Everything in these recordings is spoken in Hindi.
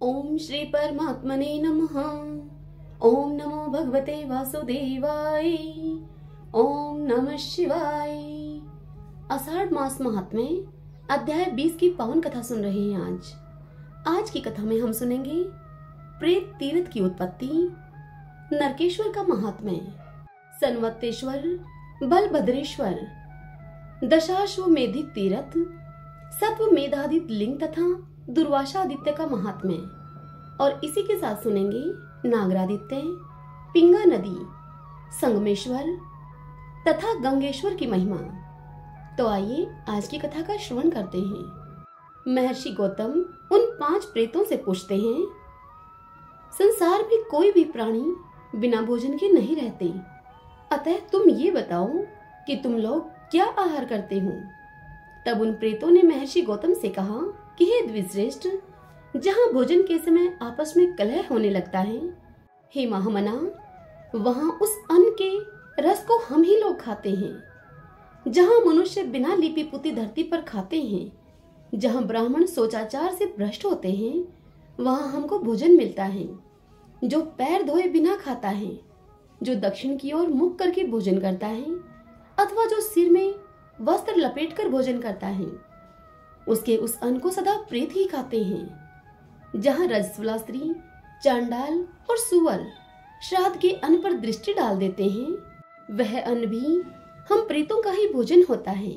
ओम श्री परमात्मने नमः। ओम नमो भगवते वासुदेवाय। ओम नमः शिवाय। आषाढ़ मास महात्म्य अध्याय 20 की पावन कथा सुन रहे हैं। आज की कथा में हम सुनेंगे प्रेत तीर्थ की उत्पत्ति, नरकेश्वर का महात्म्य, सनवत्तेश्वर, बलभद्रेश्वर, दशाश्वमेधिक तीर्थ, सत्वमेधादित लिंग तथा दुर्वासा आदित्य का महात्म्य। और इसी के साथ सुनेंगे नागरादित्य, पिंगा नदी, संगमेश्वर तथा गंगेश्वर की महिमा। तो आइए आज की कथा का श्रवण करते हैं। महर्षि गौतम उन 5 प्रेतों से पूछते हैं, संसार में कोई भी प्राणी बिना भोजन के नहीं रहते, अतः तुम ये बताओ कि तुम लोग क्या आहार करते हो। तब उन प्रेतों ने महर्षि गौतम से कहा कि हे द्विश्रेष्ठ, जहाँ भोजन के समय आपस में कलह होने लगता है, हे महामना, वहाँ उस अन्न के रस को हम ही लोग खाते हैं। जहाँ मनुष्य बिना लिपि पुती धरती पर खाते हैं, जहाँ ब्राह्मण सोचाचार से भ्रष्ट होते हैं, वहाँ हमको भोजन मिलता है। जो पैर धोए बिना खाता है, जो दक्षिण की ओर मुख करके भोजन करता है, अथवा जो सिर में वस्त्र लपेटकर भोजन करता है, उसके उस अन्न को सदा प्रेत ही खाते हैं। जहाँ रजस्वला स्त्री, चांडाल और सुअर श्राद्ध के अन्न पर दृष्टि डाल देते हैं, वह अन्न भी हम प्रेतों का ही भोजन होता है।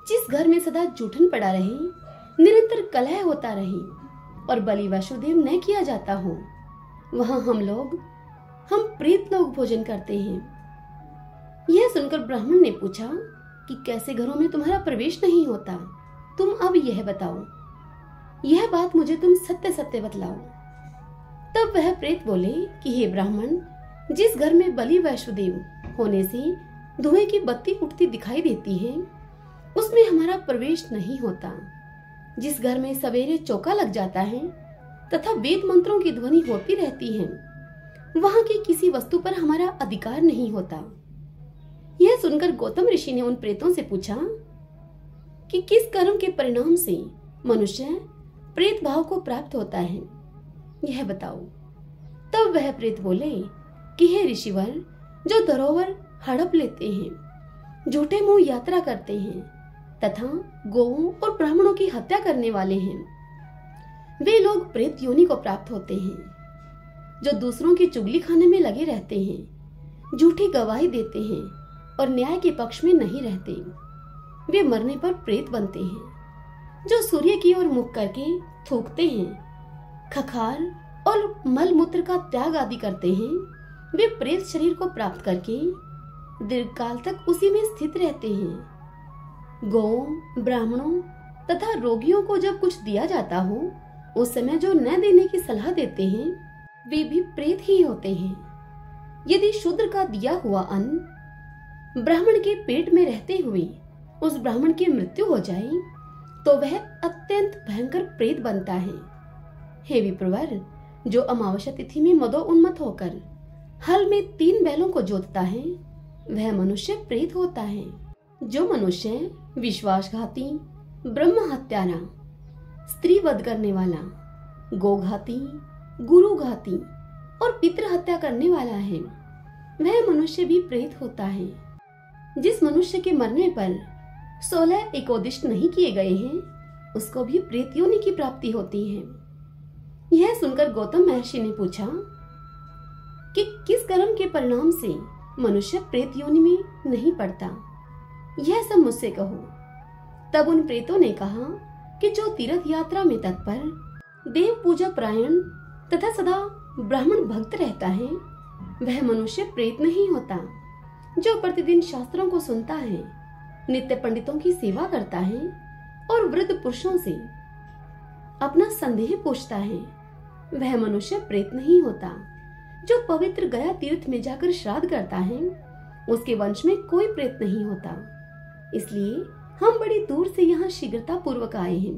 जिस घर में सदा जूठन पड़ा रहे, निरंतर कलह होता रहे और बलि वासुदेव न किया जाता हो, वहाँ हम प्रेत लोग भोजन करते हैं। यह सुनकर ब्राह्मण ने पूछा कि कैसे घरों में तुम्हारा प्रवेश नहीं होता, तुम अब यह बताओ, यह बात मुझे तुम सत्य सत्य बतलाओ। तब वह प्रेत बोले कि हे ब्राह्मण, जिस घर में बलि वासुदेव होने से धुएं की बत्ती उठती दिखाई देती है, उसमें हमारा प्रवेश नहीं होता। जिस घर में सवेरे चौका लग जाता है तथा वेद मंत्रों की ध्वनि होती रहती है, वहां की किसी वस्तु पर हमारा अधिकार नहीं होता। यह सुनकर गौतम ऋषि ने उन प्रेतों से पूछा कि किस कर्म के परिणाम से मनुष्य प्रेत भाव को प्राप्त होता है, यह बताओ। तब वह प्रेत बोले कि हे ऋषिवर, जो धरोहर हड़प लेते हैं, झूठे मुंह यात्रा करते हैं तथा गौओं और ब्राह्मणों की हत्या करने वाले हैं, वे लोग प्रेत योनि को प्राप्त होते हैं। जो दूसरों की चुगली खाने में लगे रहते हैं, झूठी गवाही देते हैं और न्याय के पक्ष में नहीं रहते, वे मरने पर प्रेत बनते हैं। जो सूर्य की ओर मुख करके थूकते हैं, खखार और मल मूत्र का त्याग आदि करते हैं, वे प्रेत शरीर को प्राप्त करके दीर्घकाल तक उसी में स्थित रहते हैं। गौओं, ब्राह्मणों तथा रोगियों को जब कुछ दिया जाता हो, उस समय जो न देने की सलाह देते हैं, वे भी प्रेत ही होते हैं। यदि शूद्र का दिया हुआ अन्न ब्राह्मण के पेट में रहते हुए उस ब्राह्मण की मृत्यु हो जाए, तो वह अत्यंत भयंकर प्रेत बनता है। हे विप्रवर, जो अमावस्या तिथि में मदोन्मत्त होकर हल में 3 बैलों को जोतता है, वह मनुष्य प्रेत होता है। जो मनुष्य विश्वासघाती, ब्रह्म हत्यारा, स्त्री वध करने वाला, गोघाती, गुरुघाती और पितृ हत्या करने वाला है, वह मनुष्य भी प्रेत होता है। जिस मनुष्य के मरने पर 16 एकोदिष्ट नहीं किए गए हैं, उसको भी प्रेत योनि की प्राप्ति होती है। यह सुनकर गौतम महर्षि ने पूछा कि किस कर्म के परिणाम से मनुष्य प्रेत योनि में नहीं पड़ता, यह सब मुझसे कहो। तब उन प्रेतों ने कहा कि जो तीर्थ यात्रा में तत्पर, देव पूजा परायण तथा सदा ब्राह्मण भक्त रहता है, वह मनुष्य प्रेत नहीं होता। जो प्रतिदिन शास्त्रों को सुनता है, नित्य पंडितों की सेवा करता है और वृद्ध पुरुषों से अपना संदेह पूछता है, वह मनुष्य प्रेत नहीं होता। जो पवित्र गया तीर्थ में जाकर श्राद्ध करता है, उसके वंश में कोई प्रेत नहीं होता। इसलिए हम बड़ी दूर से यहाँ शीघ्रता पूर्वक आए हैं,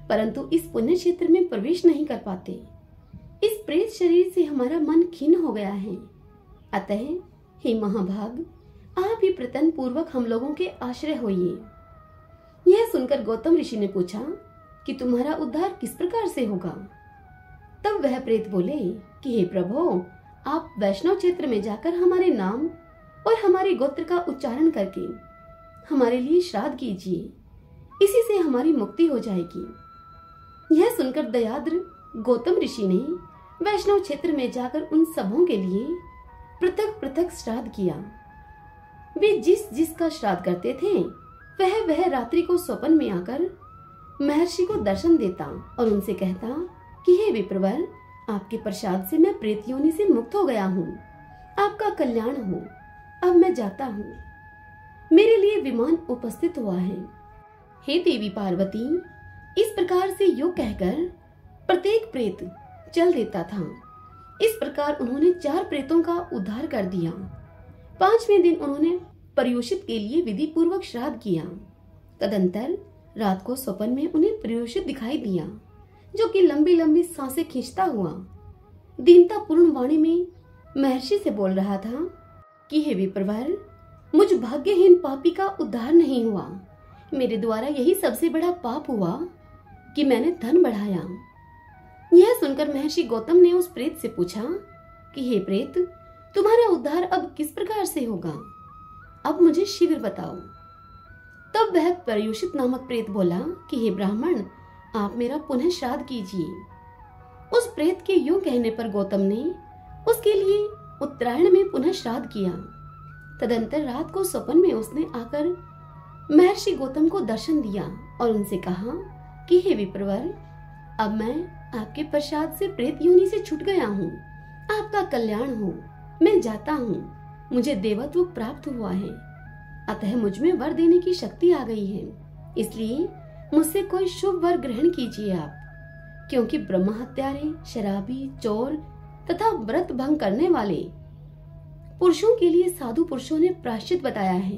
परंतु इस पुण्य क्षेत्र में प्रवेश नहीं कर पाते। इस प्रेत शरीर से हमारा मन खिन्न हो गया है, अतः हे महाभाग, आप ही प्रतन पूर्वक हम लोगों के आश्रय होइए। यह सुनकर गौतम ऋषि ने पूछा कि तुम्हारा उद्धार किस प्रकार से होगा। तब वह प्रेत बोले कि हे प्रभु, आप वैष्णव क्षेत्र में जाकर हमारे नाम और हमारे गोत्र का उच्चारण करके हमारे लिए श्राद्ध कीजिए, इसी से हमारी मुक्ति हो जाएगी। यह सुनकर दयाद्र गौतम ऋषि ने वैष्णव क्षेत्र में जाकर उन सबों के लिए पृथक पृथक श्राद्ध किया। वे जिस जिसका श्राद्ध करते थे वह रात्रि को स्वप्न में आकर महर्षि को दर्शन देता और उनसे कहता कि हे विप्रवर, आपके प्रसाद से मैं प्रेत योनि से मुक्त हो गया हूँ, आपका कल्याण हो, अब मैं जाता हूँ, मेरे लिए विमान उपस्थित हुआ है। हे देवी पार्वती, इस प्रकार से योग कहकर प्रत्येक प्रेत चल देता था। इस प्रकार उन्होंने 4 प्रेतों का उद्धार कर दिया। 5वें दिन उन्होंने पर्युषित के लिए विधि पूर्वक श्राद्ध किया। तदंतर रात को स्वप्न में उन्हें पर्युषित दिखाई दिया, जो कि लंबी लंबी सांसें खींचता हुआ दीनता पूर्ण वाणी में महर्षि से बोल रहा था कि हे विप्रवर, मुझ भाग्यहीन पापी का उद्धार नहीं हुआ। मेरे द्वारा यही सबसे बड़ा पाप हुआ कि मैंने धन बढ़ाया। यह सुनकर महर्षि गौतम ने उस प्रेत से पूछा कि हे प्रेत, तुम्हारा उद्धार अब किस प्रकार से होगा? अब मुझे शीघ्र बताओ। तब वह पर्युषित नामक प्रेत बोला कि हे ब्राह्मण, आप मेरा पुनः श्राद्ध कीजिए। उस प्रेत के यूं कहने पर गौतम ने उसके लिए उत्तरायण में पुनः श्राद्ध किया। तदंतर रात को स्वप्न में उसने आकर महर्षि गौतम को दर्शन दिया और उनसे कहा कि हे विप्रवर, अब मैं आपके प्रसाद से प्रेत योनि से छूट गया हूँ, आपका कल्याण हो, मैं जाता हूँ, मुझे देवत्व प्राप्त हुआ है, अतः मुझ में वर देने की शक्ति आ गई है, इसलिए मुझसे कोई शुभ वर ग्रहण कीजिए आप, क्योंकि ब्रह्म हत्यारे, शराबी, चोर तथा व्रत भंग करने वाले पुरुषों के लिए साधु पुरुषों ने प्रायश्चित बताया है,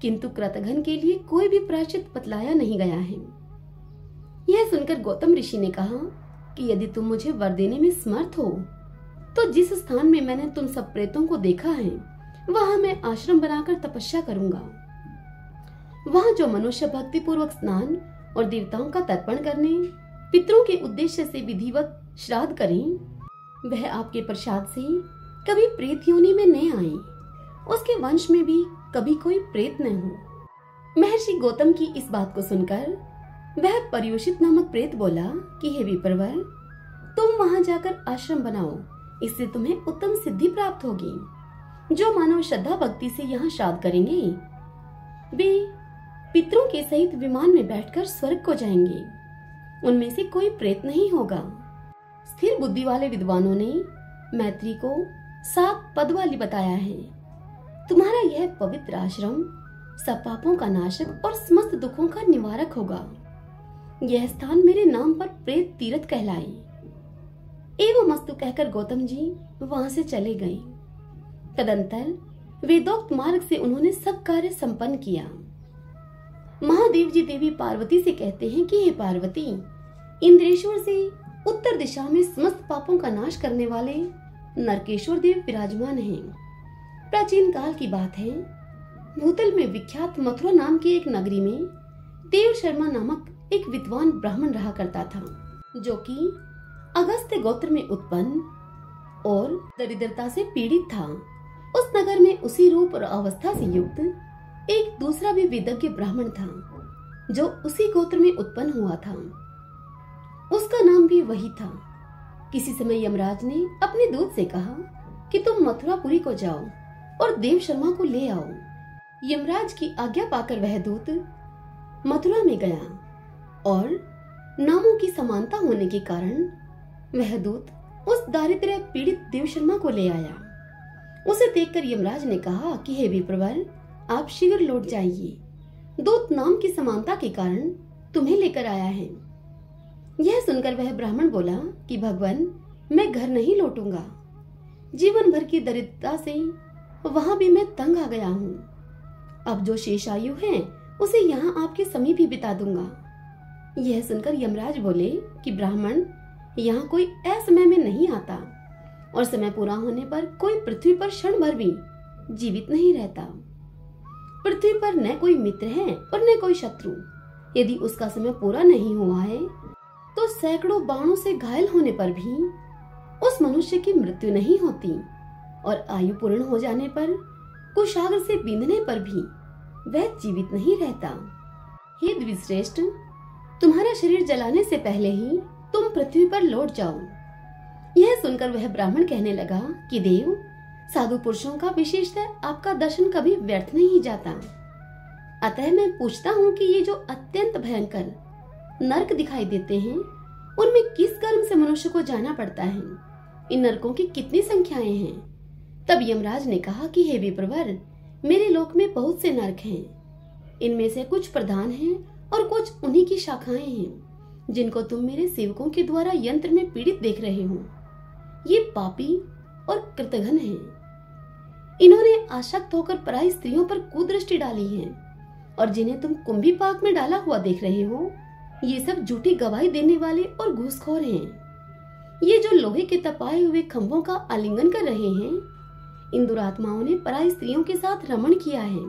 किंतु कृतघ्न के लिए कोई भी प्रायश्चित बतलाया नहीं गया है। यह सुनकर गौतम ऋषि ने कहा कि यदि तुम मुझे वर देने में समर्थ हो तो जिस स्थान में मैंने तुम सब प्रेतों को देखा है वहां मैं आश्रम बनाकर तपस्या करूंगा। वहां जो मनुष्य भक्ति पूर्वक स्नान और देवताओं का तर्पण करने, पितरों के उद्देश्य से विधिवत श्राद्ध करें, वह आपके प्रसाद से कभी प्रेत योनि में न आए, उसके वंश में भी कभी कोई प्रेत न हो। महर्षि गौतम की इस बात को सुनकर वह पर्युषित नामक प्रेत बोला कि हे विप्रवर, तुम वहां जाकर आश्रम बनाओ, इससे तुम्हें उत्तम सिद्धि प्राप्त होगी। जो मानव श्रद्धा भक्ति से यहाँ श्राद्ध करेंगे वे पितरों के सहित विमान में बैठकर स्वर्ग को जाएंगे, उनमें से कोई प्रेत नहीं होगा। स्थिर बुद्धि वाले विद्वानों ने मैत्री को 7 पद वाली बताया है। तुम्हारा यह पवित्र आश्रम सब पापों का नाशक और समस्त दुखों का निवारक होगा। यह स्थान मेरे नाम पर प्रेत तीर्थ कहलाए। एवं मस्तु कहकर गौतम जी वहां से चले गए। तदंतर वेदोक्त मार्ग से उन्होंने सब कार्य संपन्न किया। महादेव जी देवी पार्वती से कहते हैं कि हे पार्वती, इंद्रेश्वर से उत्तर दिशा में समस्त पापों का नाश करने वाले नरकेश्वर देव विराजमान हैं। प्राचीन काल की बात है, भूतल में विख्यात मथुरा नाम की एक नगरी में देव शर्मा नामक एक विद्वान ब्राह्मण रहा करता था, जो कि अगस्त्य गोत्र में उत्पन्न और दरिद्रता से पीड़ित था। उस नगर में उसी रूप और अवस्था से युक्त एक दूसरा भी विदग्ध ब्राह्मण था, जो उसी गोत्र में उत्पन्न हुआ था। उसका नाम भी वही था। किसी समय यमराज ने अपने दूत से कहा कि तुम मथुरापुरी को जाओ और देव शर्मा को ले आओ। यमराज की आज्ञा पाकर वह दूत मथुरा में गया और नामों की समानता होने के कारण वह दूत उस दारिद्र्य पीड़ित देव शर्मा को ले आया। उसे देखकर यमराज ने कहा कि हे विप्रवर, आप शीघ्र लौट जाइए, दूत नाम की समानता के कारण तुम्हें लेकर आया है। यह सुनकर वह ब्राह्मण बोला कि भगवान, मैं घर नहीं लौटूंगा, जीवन भर की दरिद्रता से वहां भी मैं तंग आ गया हूँ। अब जो शेष आयु है उसे यहाँ आपके समीप ही बिता दूंगा। यह सुनकर यमराज बोले कि ब्राह्मण, यहाँ कोई असमय में नहीं आता और समय पूरा होने पर कोई पृथ्वी पर क्षण भर भी जीवित नहीं रहता। पृथ्वी पर न कोई मित्र है और न कोई शत्रु। यदि उसका समय पूरा नहीं हुआ है तो सैकड़ों बाणों से घायल होने पर भी उस मनुष्य की मृत्यु नहीं होती और आयु पूर्ण हो जाने पर कुशाग्र से बींधने पर भी वह जीवित नहीं रहता। हे द्विश्रेष्ठ, तुम्हारा शरीर जलाने से पहले ही तुम पृथ्वी पर लौट जाओ। यह सुनकर वह ब्राह्मण कहने लगा कि देव, साधु पुरुषों का विशेषतः आपका दर्शन कभी व्यर्थ नहीं जाता। अतः मैं पूछता हूँ कि ये जो अत्यंत भयंकर नरक दिखाई देते हैं, उनमें किस कर्म से मनुष्य को जाना पड़ता है? इन नरकों की कितनी संख्याएं हैं? तब यमराज ने कहा कि हे विप्रवर, मेरे लोक में बहुत से नरक हैं। इनमें से कुछ प्रधान हैं और कुछ उन्हीं की शाखाएं हैं, जिनको तुम मेरे सेवकों के द्वारा यंत्र में पीड़ित देख रहे हो। ये पापी और कृतघ्न हैं। इन्होंने आसक्त होकर पराई स्त्रियों पर कुदृष्टि डाली है, और जिन्हें तुम कुंभी पाक में डाला हुआ देख रहे हो, ये सब झूठी गवाही देने वाले और घूसखोर हैं। ये जो लोहे के तपाए हुए खंभों का आलिंगन कर रहे हैं, इन दुरात्माओं ने पराई स्त्रियों के साथ रमण किया है।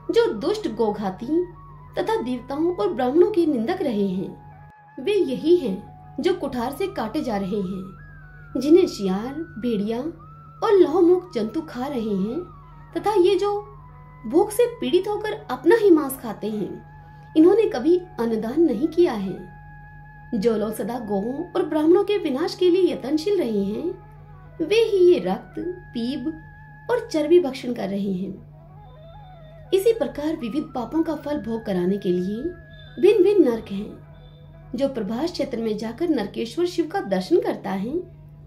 जो दुष्ट गोघाती तथा देवताओं और ब्राह्मणों के निंदक रहे हैं, वे यही हैं जो कुठार से काटे जा रहे हैं, जिन्हें शियार, भेड़िया और लौहमुख जंतु खा रहे हैं, तथा ये जो भूख से पीड़ित होकर अपना ही मांस खाते हैं, इन्होंने कभी अन्नदान नहीं किया है। जो लोग सदा गौओं और ब्राह्मणों के विनाश के लिए यत्नशील रहे हैं, वे ही ये रक्त, पीप और चर्बी भक्षण कर रहे हैं। इसी प्रकार विविध पापों का फल भोग कराने के लिए भिन्न भिन्न नरक हैं। जो प्रभास क्षेत्र में जाकर नरकेश्वर शिव का दर्शन करता है,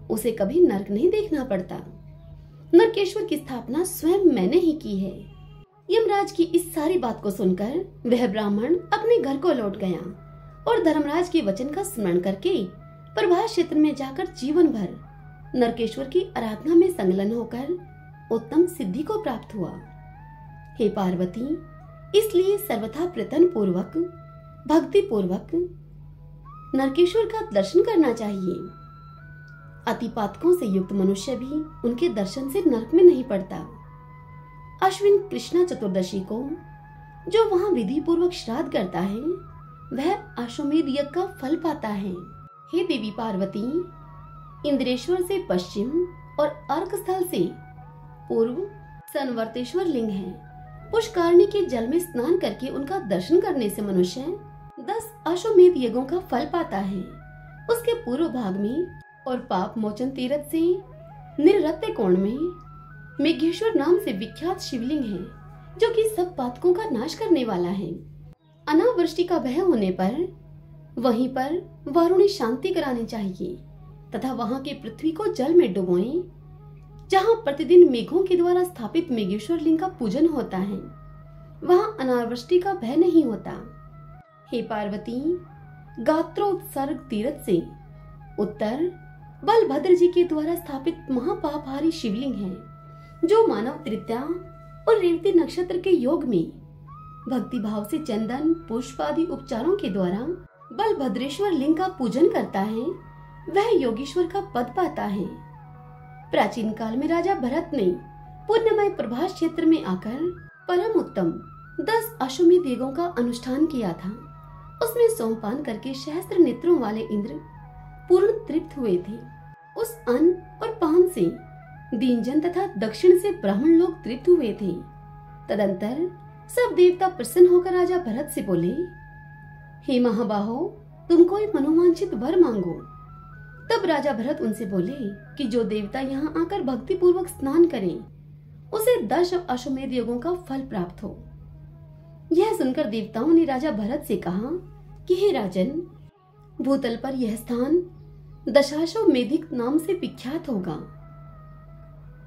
उसे कभी नरक नहीं देखना पड़ता। नरकेश्वर की स्थापना स्वयं मैंने ही की है। यमराज की इस सारी बात को सुनकर वह ब्राह्मण अपने घर को लौट गया और धर्मराज के वचन का स्मरण करके प्रभास क्षेत्र में जाकर जीवन भर नरकेश्वर की आराधना में संलग्न होकर उत्तम सिद्धि को प्राप्त हुआ। हे पार्वती, इसलिए सर्वथा प्रयत्न पूर्वक, भक्ति पूर्वक नरकेश्वर का दर्शन करना चाहिए। अतिपातकों से युक्त मनुष्य भी उनके दर्शन से नरक में नहीं पड़ता। अश्विन कृष्णा चतुर्दशी को जो वहाँ विधि पूर्वक श्राद्ध करता है, वह अश्वमेध यज्ञ का फल पाता है। हे देवी पार्वती, इंद्रेश्वर से पश्चिम और अर्क स्थल से पूर्व संवर्तेश्वर लिंग है। पुष्करणी के जल में स्नान करके उनका दर्शन करने से मनुष्य 10 अश्वमेध यज्ञों का फल पाता है। उसके पूर्व भाग में और पाप मोचन तीर्थ से निरृत्य कोण में मेघेश्वर नाम से विख्यात शिवलिंग है, जो कि सब पातकों का नाश करने वाला है। अनावृष्टि का भय होने पर वहीं पर वारुणी शांति करानी चाहिए तथा वहां की पृथ्वी को जल में डुबोएं, जहां प्रतिदिन मेघों के द्वारा स्थापित मेघेश्वर लिंग का पूजन होता है। वहां अनावृष्टि का भय नहीं होता। हे पार्वती, गात्रोत्सर्ग तीर्थ से उत्तर बलभद्र जी के द्वारा स्थापित महापापहारी शिवलिंग है, जो मानव तृतीया और रेवती नक्षत्र के योग में भक्ति भाव से चंदन, पुष्प आदि उपचारों के द्वारा बलभद्रेश्वर लिंग का पूजन करता है, वह योगीश्वर का पद पाता है। प्राचीन काल में राजा भरत ने पुण्यमय प्रभास क्षेत्र में आकर परम उत्तम 10 अश्वमेध यज्ञों का अनुष्ठान किया था। उसमें सोमपान करके सहस्त्र नेत्रों वाले इंद्र पूर्ण तृप्त हुए थे। उस अन्न और पान से दीनजन तथा दक्षिण से ब्राह्मण लोग तृप्त हुए थे। तदंतर सब देवता प्रसन्न होकर राजा भरत से बोले, हे महाबाहो, तुम कोई मनोवांछित वर मांगो। तब राजा भरत उनसे बोले कि जो देवता यहाँ आकर भक्ति पूर्वक स्नान करें, उसे 10 अश्वमेध यज्ञों का फल प्राप्त हो। यह सुनकर देवताओं ने राजा भरत से कहा कि हे राजन, भूतल पर यह स्थान दशाश्वमेधिक नाम से विख्यात होगा।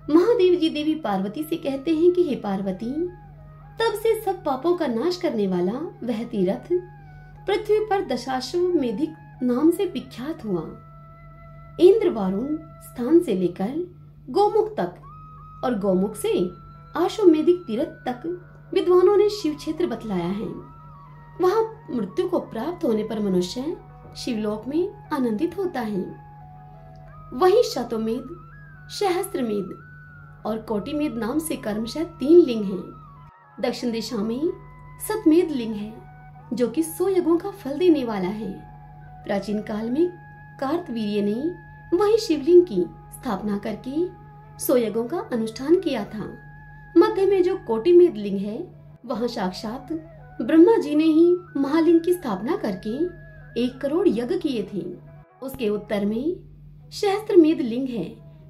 महादेव जी देवी पार्वती से कहते हैं कि हे पार्वती, तब से सब पापों का नाश करने वाला वह तीर्थ पृथ्वी पर दशाश्वमेधिक नाम से विख्यात हुआ। इंद्र वारुण स्थान से लेकर गोमुख तक और गोमुख से अश्वमेधिक तीर्थ तक विद्वानों ने शिव क्षेत्र बतलाया है। वहां मृत्यु को प्राप्त होने पर मनुष्य शिवलोक में आनंदित होता है। वहीं शतमेध, सहस्त्रमेध और कोटिमेध नाम से क्रमशः 3 लिंग हैं। दक्षिण दिशा में सतमेध लिंग है, जो कि 100 यज्ञों का फल देने वाला है। प्राचीन काल में कार्तवीर्य ने वही शिवलिंग की स्थापना करके सोयगों का अनुष्ठान किया था। मध्य में जो कोटिमेद लिंग है, वहाँ साक्षात ब्रह्मा जी ने ही महालिंग की स्थापना करके 1 करोड़ यज्ञ किए थे। उसके उत्तर में सहस्त्रमेध लिंग है,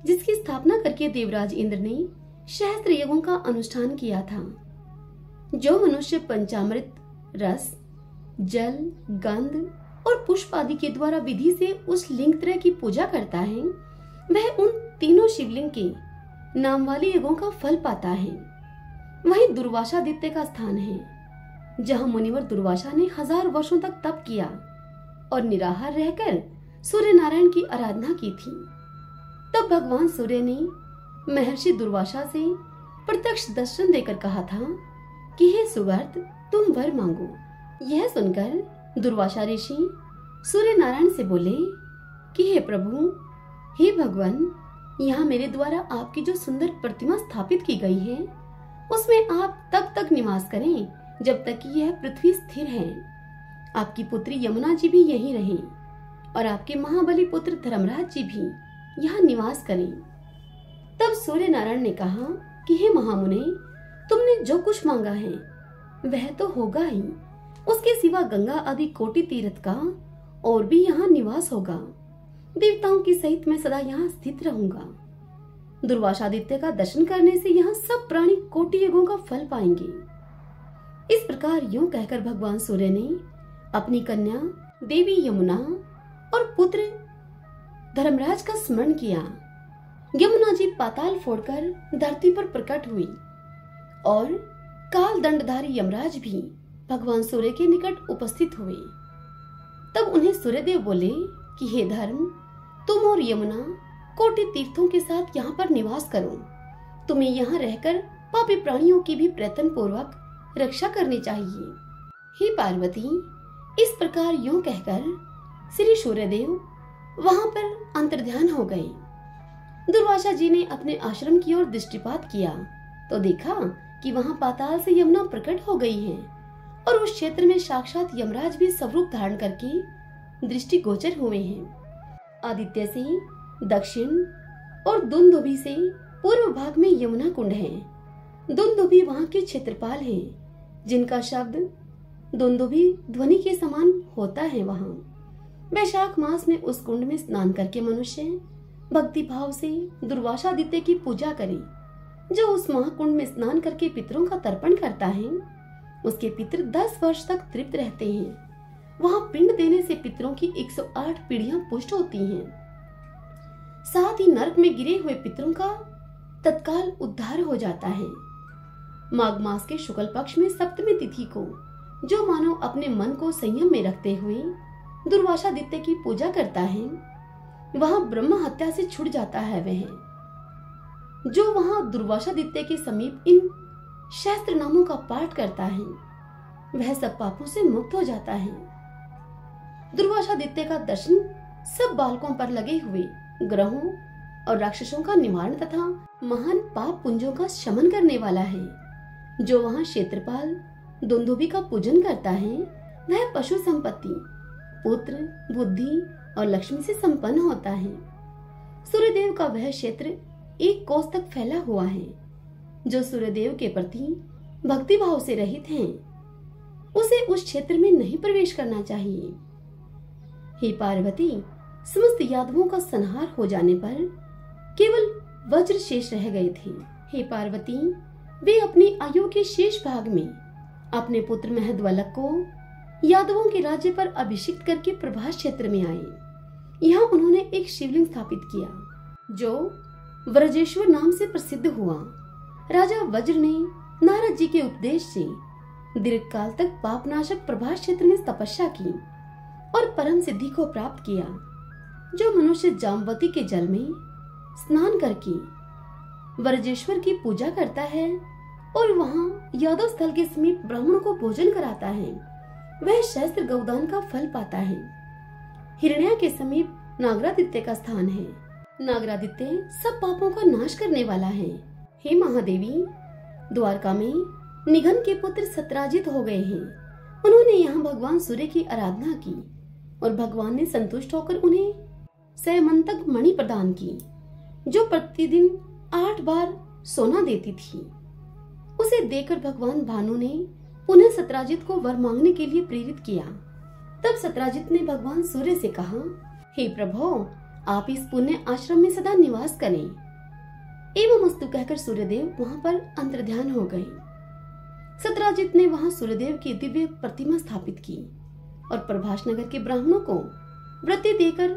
जिसकी स्थापना करके देवराज इंद्र ने सहस्त्र यज्ञों का अनुष्ठान किया था। जो मनुष्य पंचामृत, रस, जल, गंध और पुष्प आदि के द्वारा विधि से उस लिंग त्रय की पूजा करता है, वह उन तीनों शिवलिंग के नाम वाले यज्ञों का फल पाता है। वही दुर्वासादित्य का स्थान है, जहाँ मुनिवर दुर्वासा ने 1000 वर्षों तक तप किया और निराहार रहकर सूर्य नारायण की आराधना की थी। तब भगवान सूर्य ने महर्षि दुर्वासा से प्रत्यक्ष दर्शन देकर कहा था कि हे सुवर्त, तुम वर मांगो। यह सुनकर दुर्वासा ऋषि सूर्य नारायण से बोले कि हे प्रभु, हे भगवान, यहाँ मेरे द्वारा आपकी जो सुंदर प्रतिमा स्थापित की गई है, उसमें आप तब तक निवास करें जब तक कि यह पृथ्वी स्थिर है। आपकी पुत्री यमुना जी भी यहीं रहें और आपके महाबली पुत्र धर्मराज जी भी यहाँ निवास करें। तब सूर्य नारायण ने कहा कि हे महामुने, तुमने जो कुछ मांगा है वह तो होगा ही। उसके सिवा गंगा आदि कोटि तीर्थ का और भी यहाँ निवास होगा। देवताओं की सहित मैं सदा यहाँ स्थित रहूंगा। दुर्वासादित्य का दर्शन करने से यहाँ सब प्राणी कोटि युगों का फल पाएंगे। इस प्रकार यूं कहकर भगवान सूर्य ने अपनी कन्या देवी यमुना और पुत्र धर्मराज का स्मरण किया। यमुना जी पाताल फोड़कर धरती पर प्रकट हुई और काल दंडधारी यमराज भी भगवान सूर्य के निकट उपस्थित हुए। तब उन्हें सूर्यदेव बोले कि हे धर्म, तुम और यमुना कोटि तीर्थों के साथ यहाँ पर निवास करो। तुम्हें यहाँ रहकर पापी प्राणियों की भी प्रयत्न पूर्वक रक्षा करनी चाहिए। हे पार्वती, इस प्रकार यूं कहकर श्री सूर्यदेव वहां पर अंतर्ध्यान हो गए। दुर्वासा जी ने अपने आश्रम की ओर दृष्टिपात किया तो देखा कि वहां पाताल से यमुना प्रकट हो गई है और उस क्षेत्र में साक्षात यमराज भी स्वरूप धारण करके दृष्टिगोचर हुए हैं। आदित्य से दक्षिण और दुंदुभि से पूर्व भाग में यमुना कुंड है। दुंदुभि वहां के क्षेत्रपाल हैं, जिनका शब्द दुंदुभि ध्वनि के समान होता है। वहां वैशाख मास में उस कुंड में स्नान करके मनुष्य भक्ति भाव से दुर्वासादित्य की पूजा करे। जो उस महाकुंड में स्नान करके पितरों का तर्पण करता है, उसके पितर 10 वर्ष तक तृप्त रहते हैं। वहां पिंड देने से पितरों की 108 पीढ़ियां पुष्ट होती हैं। साथ ही नरक में गिरे हुए पितरों का तत्काल उद्धार हो जाता है। माघ मास के शुक्ल पक्ष में सप्तमी तिथि को जो मानव अपने मन को संयम में रखते हुए दुर्वासादित्य की पूजा करता है, वहां ब्रह्म हत्या से छूट जाता है। वह जो वहां दुर्वासादित्य के समीप इन शास्त्र नामों का पाठ करता है, वह सब पापों से मुक्त हो जाता है। दुर्वासादित्य का दर्शन सब बालकों पर लगे हुए ग्रहों और राक्षसों का निवारण तथा महान पाप पुंजों का शमन करने वाला है। जो वहां क्षेत्रपाल दुंदुभि का पूजन करता है, वह पशु संपत्ति, पुत्र, बुद्धि और लक्ष्मी से संपन्न होता है। सूर्यदेव का वह क्षेत्र 1 कोस तक फैला हुआ है। जो सूर्यदेव के प्रति भक्ति भाव से रहित हैं, उसे उस क्षेत्र में नहीं प्रवेश करना चाहिए। हे पार्वती, समस्त यादवों का संहार हो जाने पर केवल वज्र शेष रह गए थे। हे पार्वती, वे अपनी आयु के शेष भाग में अपने पुत्र महद्वलक को यादवों के राज्य पर अभिषिक्त करके प्रभास क्षेत्र में आए। यहाँ उन्होंने एक शिवलिंग स्थापित किया, जो व्रजेश्वर नाम से प्रसिद्ध हुआ। राजा वज्र ने नारद जी के उपदेश से दीर्घ काल तक पापनाशक प्रभास क्षेत्र में तपस्या की और परम सिद्धि को प्राप्त किया। जो मनुष्य जामवती के जल में स्नान करके व्रजेश्वर की पूजा करता है और वहां यादव स्थल के समीप ब्राह्मणों को भोजन कराता है, वह सहस्त्र गौदान का फल पाता है। हिरण्या के समीप नागरादित्य का स्थान है। नागरादित्य सब पापों का नाश करने वाला है। हे महादेवी, द्वारका में निघन के पुत्र सत्राजित हो गए हैं। उन्होंने यहाँ भगवान सूर्य की आराधना की और भगवान ने संतुष्ट होकर उन्हें सैमंतक मणि प्रदान की, जो प्रतिदिन 8 बार सोना देती थी। उसे देखकर भगवान भानु ने पुनः सत्राजित को वर मांगने के लिए प्रेरित किया। तब सत्राजित ने भगवान सूर्य से कहा, हे प्रभु, आप इस पुण्य आश्रम में सदा निवास करें। एवं अस्तु कहकर सूर्यदेव वहां पर अंतर्ध्यान हो गए। सत्राजित ने वहां सूर्यदेव की दिव्य प्रतिमा स्थापित की और प्रभास नगर के ब्राह्मणों को व्रती देकर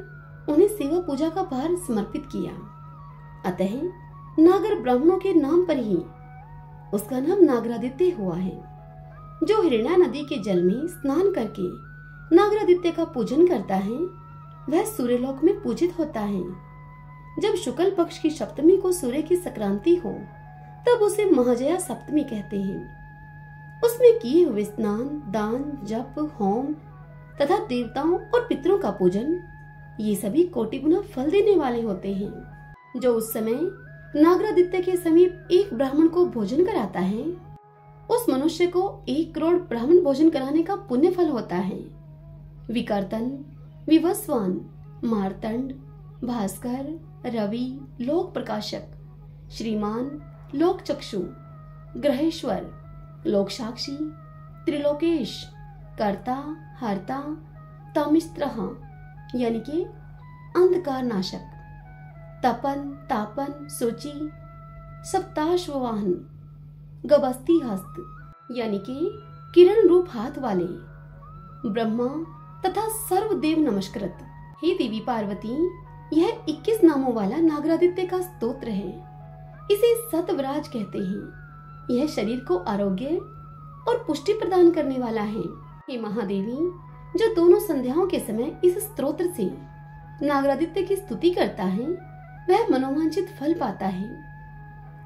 उन्हें सेवा पूजा का भार समर्पित किया। अतः नागर ब्राह्मणों के नाम पर ही उसका नाम नागरादित्य हुआ है। जो हिरण्या नदी के जल में स्नान करके नागरादित्य का पूजन करता है, वह सूर्यलोक में पूजित होता है। जब शुक्ल पक्ष की सप्तमी को सूर्य की संक्रांति हो, तब उसे महाजया सप्तमी कहते हैं। उसमें किए हुए स्नान, दान, जप, होम तथा देवताओं और पितरों का पूजन, ये सभी कोटि गुना फल देने वाले होते हैं। जो उस समय नागरादित्य के समीप एक ब्राह्मण को भोजन कराता है, उस मनुष्य को 1 करोड़ ब्राह्मण भोजन कराने का पुण्य फल होता है। विकर्तन, विवस्वान, मार्तंड, भास्कर, रवि, लोक प्रकाशक, श्रीमान, लोक चक्षु, ग्रहेश्वर, लोक साक्षी, त्रिलोकेश, कर्ता, हर्ता, तामिस्त्रः यानी कि अंधकार नाशक, तपन, तापन, सूचि, सप्ताश्ववाहन, गबस्ती हस्त यानी कि किरण रूप हाथ वाले, ब्रह्मा तथा सर्वदेव नमस्कृत। हे देवी पार्वती, यह 21 नामों वाला नागरादित्य का स्तोत्र है। इसे सतवराज कहते हैं। यह शरीर को आरोग्य और पुष्टि प्रदान करने वाला है। हे महादेवी, जो दोनों संध्याओं के समय इस स्तोत्र से नागरादित्य की स्तुति करता है, वह मनोवांछित फल पाता है।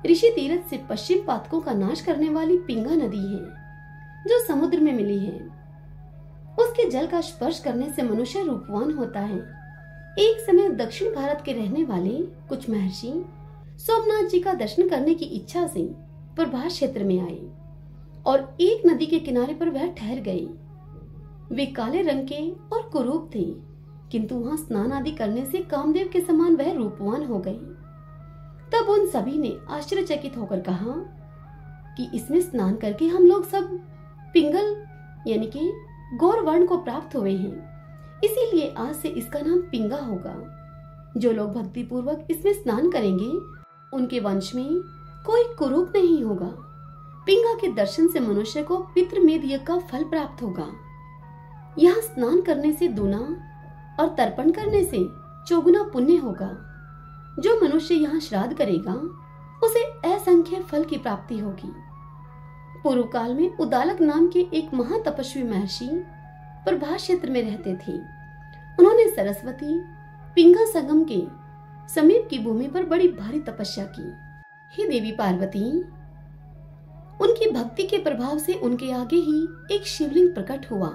ऋषि तीरथ से पश्चिम पातकों का नाश करने वाली पिंगा नदी है, जो समुद्र में मिली है। उसके जल का स्पर्श करने से मनुष्य रूपवान होता है। एक समय दक्षिण भारत के रहने वाले कुछ महर्षि सोमनाथ जी का दर्शन करने की इच्छा से प्रभास क्षेत्र में आए और एक नदी के किनारे पर वह ठहर गए। वे काले रंग के और कुरूप थे, किंतु वहां स्नान आदि करने से कामदेव के समान वह रूपवान हो गए। तब उन सभी ने आश्चर्यचकित होकर कहा कि इसमें स्नान करके हम लोग सब पिंगल यानी कि गौर वर्ण को प्राप्त हुए हैं, इसीलिए आज से इसका नाम पिंगा होगा। जो लोग भक्ति पूर्वक इसमें स्नान करेंगे, उनके वंश में कोई कुरूप नहीं होगा। पिंगा के दर्शन से मनुष्य को पितृमेध यज्ञ का फल प्राप्त होगा। यहाँ स्नान करने से दूना और तर्पण करने से चौगुना पुण्य होगा। जो मनुष्य यहाँ श्राद्ध करेगा, उसे असंख्य फल की प्राप्ति होगी। पूर्व काल में उदालक नाम के एक महातपस्वी महर्षि प्रभास क्षेत्र में रहते थे। उन्होंने सरस्वती पिंगा संगम के समीप की भूमि पर बड़ी भारी तपस्या की। हे देवी पार्वती, उनकी भक्ति के प्रभाव से उनके आगे ही एक शिवलिंग प्रकट हुआ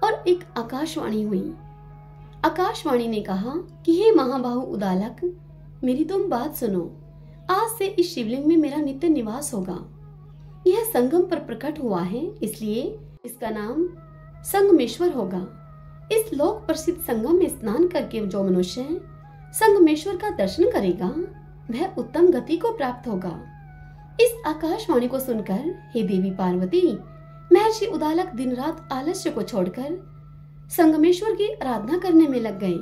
और एक आकाशवाणी हुई। आकाशवाणी ने कहा कि हे महाबाहु उदालक, मेरी तुम बात सुनो। आज से इस शिवलिंग में मेरा नित्य निवास होगा। यह संगम पर प्रकट हुआ है, इसलिए इसका नाम संगमेश्वर होगा। इस लोक प्रसिद्ध संगम में स्नान करके जो मनुष्य संगमेश्वर का दर्शन करेगा, वह उत्तम गति को प्राप्त होगा। इस आकाशवाणी को सुनकर हे देवी पार्वती, महर्षि उदालक दिन रात आलस्य को छोड़कर संगमेश्वर की आराधना करने में लग गए।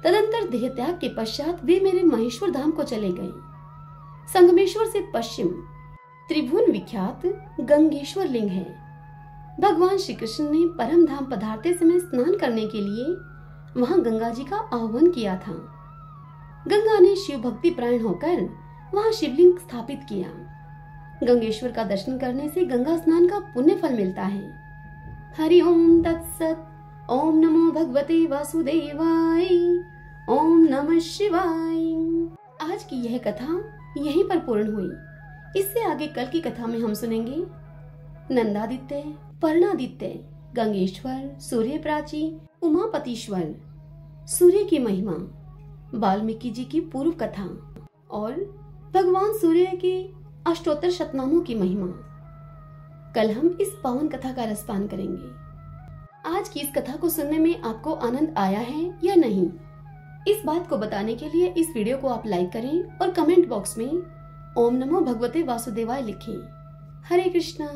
तदंतर देह त्याग के पश्चात वे मेरे महेश्वर धाम को चले गए। संगमेश्वर से पश्चिम त्रिभुवन विख्यात गंगेश्वर लिंग है। भगवान श्री कृष्ण ने परम धाम पधारते समय स्नान करने के लिए वहां गंगा जी का आह्वान किया था। गंगा ने शिव भक्ति प्राण होकर वहां शिवलिंग स्थापित किया। गंगेश्वर का दर्शन करने से गंगा स्नान का पुण्य फल मिलता है। हरि ओम तत्सत। ओम नमो भगवते वासुदेवाय। ओम नमः शिवाय। आज की यह कथा यहीं पर पूर्ण हुई। इससे आगे कल की कथा में हम सुनेंगे नंदादित्य, पर्णादित्य, गंगेश्वर, सूर्य प्राची, उमापतीश्वर, सूर्य की महिमा, वाल्मीकि जी की पूर्व कथा और भगवान सूर्य के अष्टोत्तर शतनामों की महिमा। कल हम इस पावन कथा का रसपान करेंगे। आज की इस कथा को सुनने में आपको आनंद आया है या नहीं, इस बात को बताने के लिए इस वीडियो को आप लाइक करें और कमेंट बॉक्स में ओम नमो भगवते वासुदेवाय लिखें। हरे कृष्णा।